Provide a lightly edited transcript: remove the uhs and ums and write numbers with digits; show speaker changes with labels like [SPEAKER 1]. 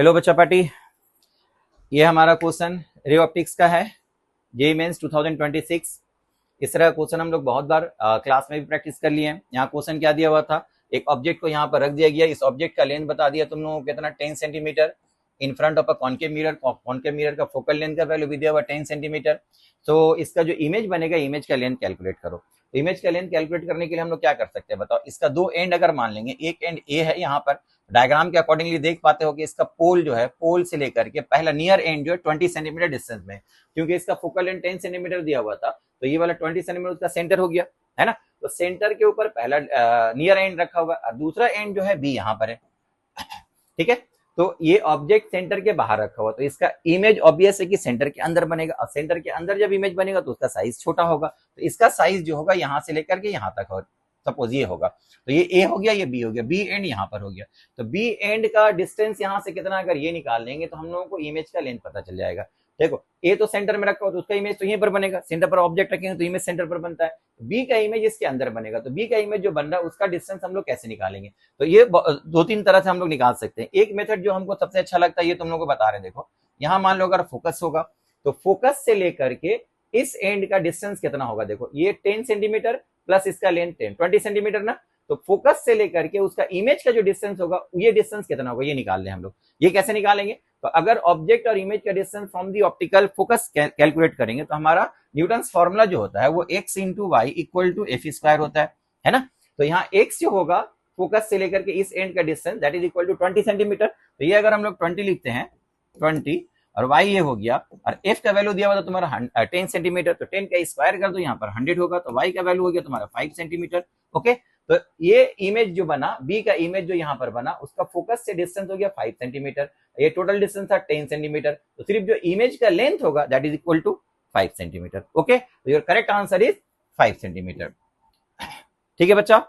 [SPEAKER 1] Hello बच्चा party, ये हमारा क्वेश्चन रे ऑप्टिक्स का है, जेईई मेंस 2026। इस तरह का क्वेश्चन हम लोग बहुत बार क्लास में भी प्रैक्टिस कर लिए हैं। यहाँ क्वेश्चन क्या दिया हुआ था, एक ऑब्जेक्ट को यहाँ पर रख दिया गया, इस ऑब्जेक्ट का लेंथ बता दिया तुम लोगों को कितना 10 centimetre in front of a concave mirror का फोकल लेंथ का वैल्यू भी दिया हुआ 10 सेंटीमीटर। तो इसका जो इमेज बनेगा, इमेज का लेंथ कैलकुलेट करो। तो इमेज का लेंथ कैलकुलेट करने के लिए हम लोग क्या कर सकते हैं बताओ। इसका दो एंड अगर मान लेंगे, एक एंड ए है, यहाँ पर डायग्राम के अकॉर्डिंगली देख पाते हो कि इसका पोल जो है, पोल से लेकर के पहला नियर एंड जो है 20 सेंटीमीटर डिस्टेंस में, क्योंकि इसका फोकल लेंथ 10 सेंटीमीटर दिया हुआ था, तो ये वाला 20 सेंटीमीटर उसका सेंटर हो गया, है ना। तो सेंटर के ऊपर पहला नियर एंड रखा होगा और दूसरा एंड जो है बी यहाँ पर है, ठीक है। तो ये ऑब्जेक्ट सेंटर के बाहर रखा हुआ, तो इसका इमेज ऑब्वियस है कि सेंटर के अंदर बनेगा, और सेंटर के अंदर जब इमेज बनेगा तो उसका साइज छोटा होगा, तो इसका साइज जो होगा यहाँ से लेकर के यहाँ तक होगा। सपोज ये होगा, तो ये ए हो गया, ये बी हो गया, बी एंड यहाँ पर हो गया। तो बी एंड का डिस्टेंस यहाँ से कितना, अगर ये निकाल लेंगे तो हम लोगों को इमेज का लेंथ पता चल जाएगा। देखो ए तो सेंटर में रखा हो तो उसका इमेज तो यहीं पर बनेगा, सेंटर पर ऑब्जेक्ट रखेंगे तो इमेज सेंटर पर बनता है। बी का इमेज इसके अंदर बनेगा, तो बी का इमेज जो बन रहा है उसका डिस्टेंस हम लोग कैसे निकालेंगे। तो ये दो तीन तरह से हम लोग निकाल सकते हैं। एक मेथड जो हमको सबसे अच्छा लगता है, ये तुम लोग को बता रहे हैं। देखो यहाँ मान लो अगर फोकस होगा, तो फोकस से लेकर के इस एंड का डिस्टेंस कितना होगा। देखो ये 10 सेंटीमीटर प्लस इसका लेंथ 20 सेंटीमीटर ना, तो फोकस से लेकर के उसका इमेज का जो डिस्टेंस होगा, ये डिस्टेंस कितना होगा, ये निकाल लें हम लोग। ये कैसे निकालेंगे, तो अगर ऑब्जेक्ट और इमेज का distance from the optical focus calculate करेंगे, तो हमारा न्यूटन्स फॉर्मूला जो होता है वो x into Y equal to F square होता है ना। तो यहाँ x जो होगा फोकस से लेकर के इस एंड का distance, that is equal to 20 centimetre. तो ये अगर हम लोग 20 लिखते हैं, 20 और y ये हो गया, और f का वैल्यू दिया हुआ था तुम्हारा 10 सेंटीमीटर, तो 10 का स्क्वायर कर दो, यहाँ पर 100 होगा, तो y का वैल्यू हो गया तुम्हारा 5 सेंटीमीटर। ओके, तो ये इमेज जो बना, बी का इमेज जो यहाँ पर बना, उसका फोकस से डिस्टेंस हो गया 5 सेंटीमीटर, ये टोटल डिस्टेंस था 10 सेंटीमीटर, तो सिर्फ जो इमेज का लेंथ होगा that is equal to 5 centimetre. Okay, तो your correct answer is 5 centimetre. ठीक है बच्चा।